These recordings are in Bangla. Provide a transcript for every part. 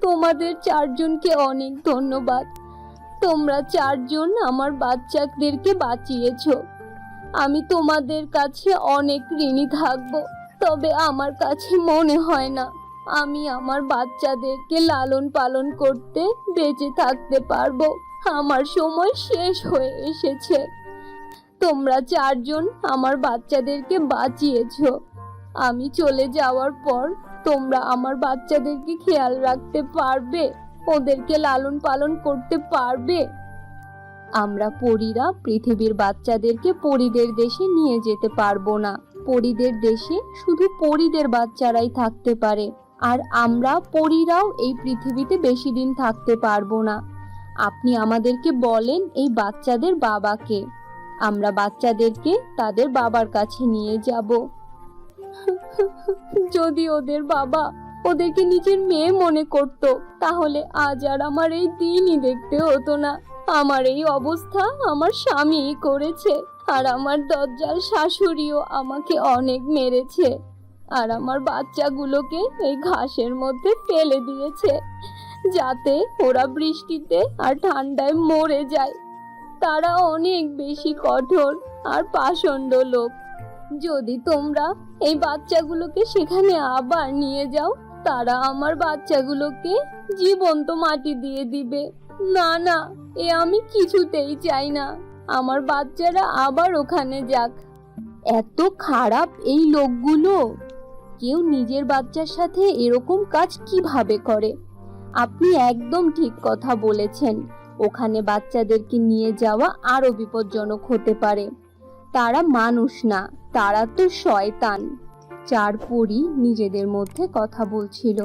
তোমাদের চারজনকে অনেক ধন্যবাদ। তোমরা চারজন আমার বাচ্চাদেরকে বাঁচিয়েছো। আমি তোমাদের কাছে অনেক ঋণী থাকবো। তবে আমার কাছে মনে হয় না আমি আমার বাচ্চাদেরকে লালন পালন করতে বেঁচে থাকতে পারবো। আমার সময় শেষ হয়ে এসেছে। তোমরা চারজন আমার বাচ্চাদেরকে বাঁচিয়েছো। আমি চলে যাওয়ার পর তোমরা আমার বাচ্চাদেরকে খেয়াল রাখতে পারবে? ওদেরকে লালন পালন করতে পারবে? আমরা পরীরা পৃথিবীর বাচ্চাদেরকে পরীদের দেশে নিয়ে যেতে পারবো না। পরীদের দেশে শুধু পরীদের বাচ্চারাই থাকতে পারে, আর আমরা পরীরাও এই পৃথিবীতে বেশি দিন থাকতে পারবো না। আপনি আমাদেরকে বলেন এই বাচ্চাদের বাবাকে। আমরা বাচ্চাদেরকে তাদের বাবার কাছে নিয়ে যাব। যদি ওদের বাবা ওদেরকে নিজের মেয়ে মনে করত, তাহলে আজ আর আমার এই দিনই দেখতে হতো না। আমার এই অবস্থা আমার স্বামীই করেছে, আর আমার দজ্জাল শাশুড়িও আমাকে অনেক মেরেছে, আর আমার বাচ্চাগুলোকে এই ঘাসের মধ্যে ফেলে দিয়েছে যাতে ওরা বৃষ্টিতে আর ঠান্ডায় মরে যায়। তারা অনেক বেশি কঠোর আর পাষণ্ড লোক। যদি তোমরা এই বাচ্চাগুলোকে সেখানে আবার নিয়ে যাও, তারা আমার বাচ্চাগুলোকে জীবন্ত মাটি দিয়ে দিবে। না না, এ আমি কিছুতেই চাই না। আমার বাচ্চারা আবার ওখানে যাক। এত খারাপ এই লোকগুলো! কেউ নিজের বাচ্চার সাথে এরকম কাজ কিভাবে করে? আপনি একদম ঠিক কথা বলেছেন। ওখানে বাচ্চাদেরকে নিয়ে যাওয়া আরো বিপজ্জনক হতে পারে। তারা মানুষ না, তারা তো শয়তান। চার পরী নিজেদের মধ্যে কথা বলছিল।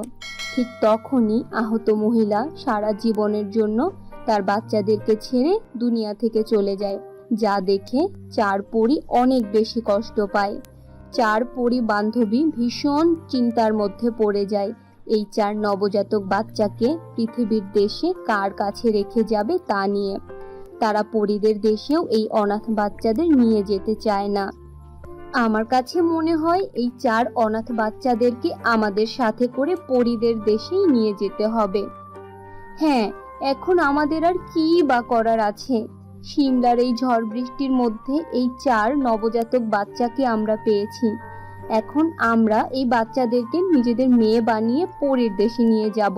ঠিক তখনই আহত মহিলা সারা জীবনের জন্য তার বাচ্চাদেরকে ছেড়ে দুনিয়া থেকে চলে যায়, যা দেখে চার পরী অনেক বেশি কষ্ট পায়। চার পরী বান্ধবী ভীষণ চিন্তার মধ্যে পড়ে যায়। এই চার নবজাতক বাচ্চাকে পৃথিবীর দেশে কার কাছে রেখে যাবে তা নিয়ে। তারা পরীদের দেশেও এই অনাথ বাচ্চাদের নিয়ে যেতে চায় না। আমার কাছে মনে হয় এই চার অনাথ বাচ্চাদেরকে আমাদের সাথে করে পরীদের দেশেই নিয়ে যেতে হবে। হ্যাঁ, এখন আমাদের আর কি বা করার আছে? সিমলার এই ঝড় বৃষ্টির মধ্যে এই চার নবজাতক বাচ্চাকে আমরা পেয়েছি। এখন আমরা এই বাচ্চাদেরকে নিজেদের মেয়ে বানিয়ে পরীর দেশে নিয়ে যাব।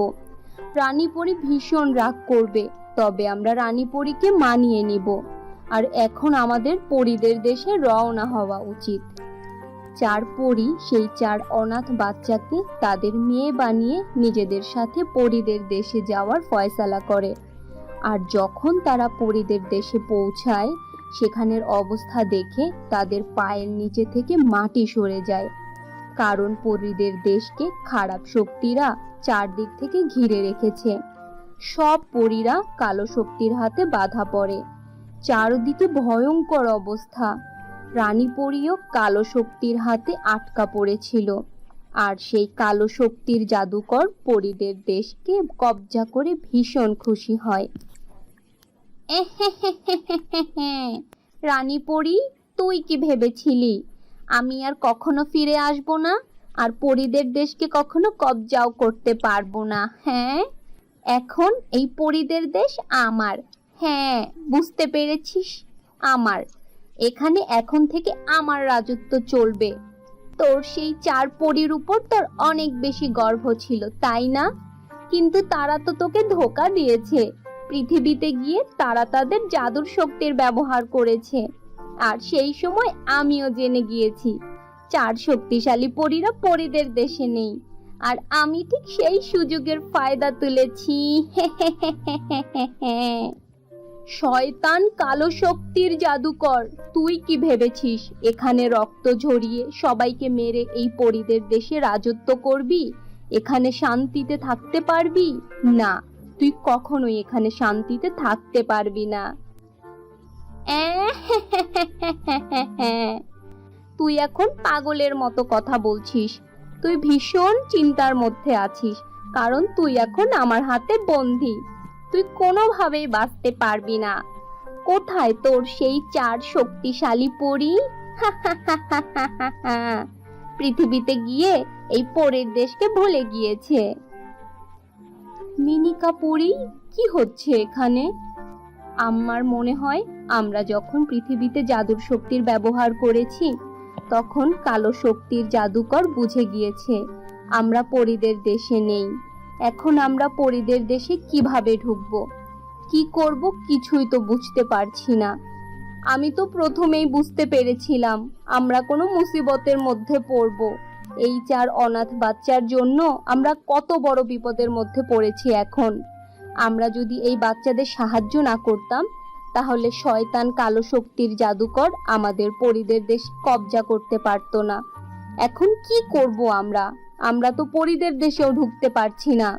রানী পরী ভীষণ রাগ করবে, তবে আমরা রানী পরীকে মানিয়ে নিব। আর এখন আমাদের পরীদের দেশে রওনা হওয়া উচিত। চার পরী সেই চার অনাথ বাচ্চাকে তাদের মেয়ে বানিয়ে নিজেদের সাথে পরীদের দেশে যাওয়ার ফয়সালা করে। আর যখন তারা পরীদের দেশে পৌঁছায়, সেখানের অবস্থা দেখে তাদের পায়ের নিচে থেকে মাটি সরে যায়। কারণ পরীদের দেশকে খারাপ শক্তিরা চারদিক থেকে ঘিরে রেখেছে। সব পরীরা কালো শক্তির হাতে বাধা পড়ে। চারদিকে ভয়ঙ্কর অবস্থা। রানী পরীও কালো শক্তির হাতে আটকা পড়েছিল, আর সেই কালো শক্তির জাদুকর পরীদের দেশকে কবজা করে ভীষণ খুশি হয়। রানী পরী, তুই কি ভেবেছিলি আমি আর কখনো ফিরে আসব না, আর পরীদের দেশকে কখনো কবজাও করতে পারবো না? হ্যাঁ, এখন এই পরীদের দেশ আমার। হ্যাঁ, বুঝতে পেরেছিস? আমার এখানে এখন থেকে আমার রাজত্ব চলবে। তোর সেই চার পরীর উপর তোর অনেক বেশি গর্ব ছিল, তাই না? কিন্তু তারা তো তোকে ধোঁকা দিয়েছে। পৃথিবীতে গিয়ে তারা তাদের জাদুর শক্তির ব্যবহার করেছে, আর সেই সময় আমিও জেনে গিয়েছি চার শক্তিশালী পরীরা পরীদের দেশে নেই, আর আমি ঠিক সেই সুযোগের ফায়দা তুলেছি। শয়তান কালো শক্তির জাদুকর, তুই কি ভেবেছিস এখানে রক্ত ঝরিয়ে সবাইকে মেরে এই পরীদের দেশে রাজত্ব করবি? এখানে শান্তিতে থাকতে পারবি না? তুই কখনোই এখানে শান্তিতে থাকতে পারবি না। তুই এখন পাগলের মতো কথা বলছিস। তুই ভীষণ চিন্তার মধ্যে আছিস, কারণ তুই এখন আমার হাতে বন্দী। তুই কোনোভাবেই বাঁচতে পারবি না। কোথায় তোর সেই চার শক্তিশালী পরী? পৃথিবীতে গিয়ে এই পরের দেশকে ভুলে গিয়েছে। মিনিকা পরি, কি হচ্ছে এখানে? আমার মনে হয় আমরা যখন পৃথিবীতে জাদুর শক্তির ব্যবহার করেছি তখন কালো শক্তির জাদুকর বুঝে গিয়েছে আমরা পরীদের দেশে নেই। এখন আমরা পরীদের দেশে কিভাবে ঢুকবো, কি করব কিছুই তো বুঝতে পারছি না। আমি তো প্রথমেই বুঝতে পেরেছিলাম আমরা কোনো মুসিবতের মধ্যে পড়ব। এই 4 অনাথ বাচ্চার জন্য আমরা কত বড় বিপদের মধ্যে পড়েছি এখন। আমরা যদি এই বাচ্চাদের সাহায্য না করতাম তাহলে শয়তান কালো শক্তির জাদুকর আমাদের পরীদের দেশ কবজা করতে পারতো না। এখন কি করব আমরা? আমরা তো পরীদের দেশেও ঢুকতে পারছি না।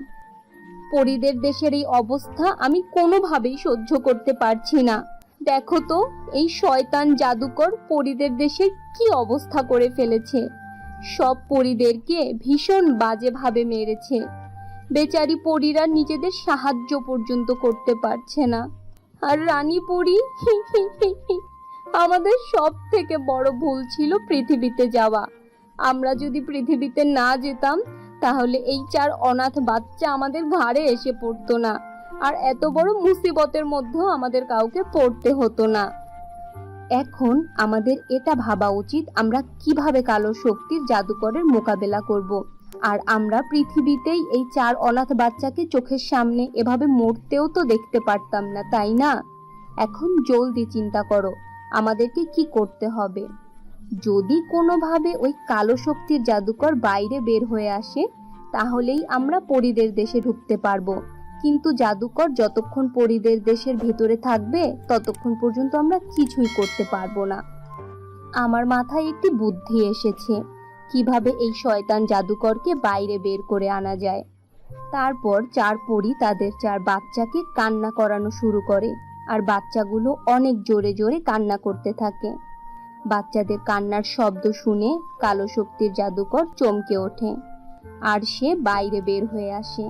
পরীদের দেশের এই অবস্থা আমি কোনোভাবেই সহ্য করতে পারছি না। দেখো তো এই শয়তান জাদুকর পরীদের দেশের কি অবস্থা করে ফেলেছে। সব পরীদেরকে ভীষণ বাজেভাবে মেরেছে। বেচারি পরীরা নিজেদের সাহায্য পর্যন্ত করতে পারছে না। আর রানী পরী, আমাদের সব থেকে বড় ভুল ছিল পৃথিবীতে যাওয়া। আমরা যদি পৃথিবীতে না যেতাম তাহলে এই 4 অনাথ বাচ্চা আমাদের ঘাড়ে এসে পড়তো না, আর এত বড় মুসিবতের মধ্যেও আমাদের কাউকে পড়তে হতো না। এখন আমাদের এটা ভাবা উচিত আমরা কিভাবে কালো শক্তির জাদুকরের মোকাবেলা করব। আর আমরা পৃথিবীতেই এই 4 অনাথ বাচ্চাকে চোখের সামনে এভাবে মরতেও তো দেখতে পারতাম না, তাই না? এখন জলদি চিন্তা করো আমাদেরকে কি করতে হবে। যদি কোনোভাবে ওই কালো শক্তির জাদুকর বাইরে বের হয়ে আসে তাহলেই আমরা পরীদের দেশে ঢুকতে পারবো, কিন্তু জাদুকর যতক্ষণ পরীদের দেশের ভিতরে থাকবে ততক্ষণ পর্যন্ত আমরা কিছুই করতে পারবো না। আমার মাথায় একটি বুদ্ধি এসেছে কিভাবে এই শয়তান জাদুকরকে বাইরে বের করে আনা যায়। তারপর 4 পরী তাদের 4 বাচ্চাকে কান্না করানো শুরু করে, আর বাচ্চাগুলো অনেক জোরে জোরে কান্না করতে থাকে। বাচ্চাদের কান্নার শব্দ শুনে কালো শক্তির জাদুকর চমকে ওঠে আর সে বাইরে বের হয়ে আসে।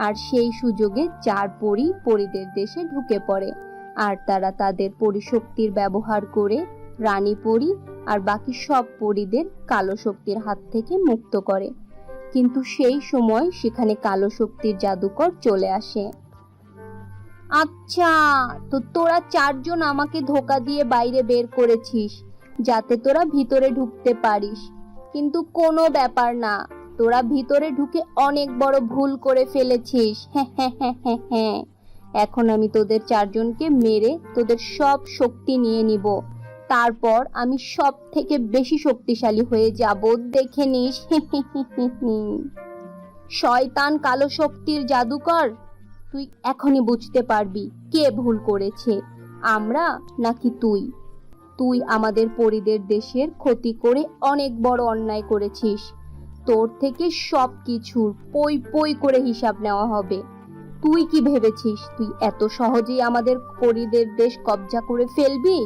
আর সেই সুযোগে 4 পরী পরীদের দেশে ঢুকে পড়ে, আর তারা তাদের পরিশক্তির ব্যবহার করে রানী পরী আর বাকি সব পরীদের কালো শক্তির হাত থেকে মুক্ত করে। কিন্তু সেই সময় সেখানে কালো শক্তির জাদুকর চলে আসে। আচ্ছা, তো তোরা 4 জন আমাকে ধোঁকা দিয়ে বাইরে বের করেছিস যাতে তোরা ভিতরে ঢুকতে পারিস, কিন্তু কোনো ব্যাপার না, তোরা ভিতরে ঢুকে অনেক বড় ভুল করে ফেলেছিস। হ্যাঁ, এখন আমি তোদের 4 জনকে মেরে তোদের সব শক্তি নিয়ে নিব, তারপর আমি সব থেকে বেশি শক্তিশালী হয়ে যাব, দেখে নিস। শয়তান কালো শক্তির জাদুকর, তুই এখনই বুঝতে পারবি কে ভুল করেছে, আমরা নাকি তুই। তুই আমাদের পরীদের দেশের ক্ষতি করে অনেক বড় অন্যায় করেছিস। তোর থেকে সব কিছুর পই পই করে হিসাব নেওয়া হবে। তুই কি ভেবেছিস তুই এত সহজেই আমাদের পরীদের দেশ কবজা করে ফেলবি?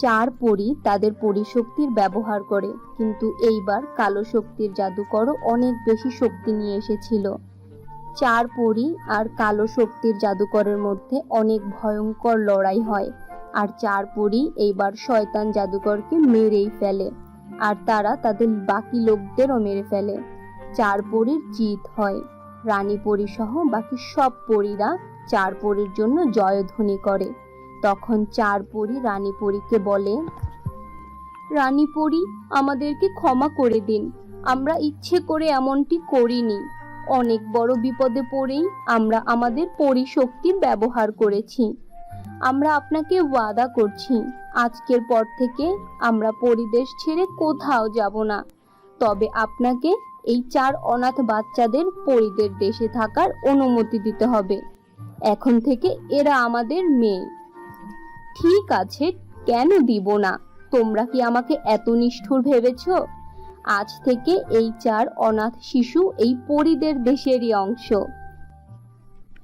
4 পরী তাদের পরিশক্তির ব্যবহার করে, কিন্তু এইবার কালো শক্তির জাদুকরও অনেক বেশি শক্তি নিয়ে এসেছিল। 4 পরী আর কালো শক্তির জাদুকরের মধ্যে অনেক ভয়ঙ্কর লড়াই হয়, আর 4 পরী এইবার শয়তান জাদুকরকে মেরেই ফেলে, আর তারা তাদের বাকি লোকদেরও মেরে ফেলে। 4 পরীর জিত হয়। রানী পরী সহ বাকি সব পরীরা 4 পরীর জন্য জয়ধ্বনি করে। তখন 4 পরী রানী পরীকে বলে, রানী পরী, আমাদেরকে ক্ষমা করে দিন, আমরা ইচ্ছে করে এমনটি করিনি। অনেক বড় বিপদে পড়েই আমরা আমাদের পরিশক্তির ব্যবহার করেছি। আমরা আপনাকে ওয়াদা করছি আজকের পর থেকে আমরা পরিদেশ ছেড়ে কোথাও যাব না, তবে আপনাকে এই 4 অনাথ বাচ্চাদের পরীদের দেশে থাকার অনুমতি দিতে হবে। এখন থেকে এরা আমাদের মেয়ে। ঠিক আছে, কেন দিব না? তোমরা কি আমাকে এত নিষ্ঠুর ভেবেছো? আজ থেকে এই 4 অনাথ শিশু এই পরীদের দেশেরই অংশ।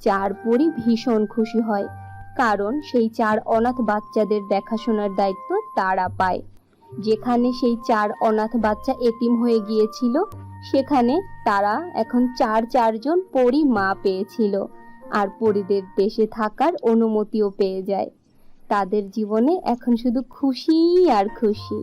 4 পরী ভীষণ খুশি হয়, কারণ সেই 4 অনাথ বাচ্চাদের দেখাশোনার দায়িত্ব তারা পায়। যেখানে সেই 4 অনাথ বাচ্চা এতিম হয়ে গিয়েছিল সেখানে তারা এখন 4 জন পরী মা পেয়েছিল, আর পরীদের দেশে থাকার অনুমতিও পেয়ে যায়। তাদের জীবনে এখন শুধু খুশি আর খুশি।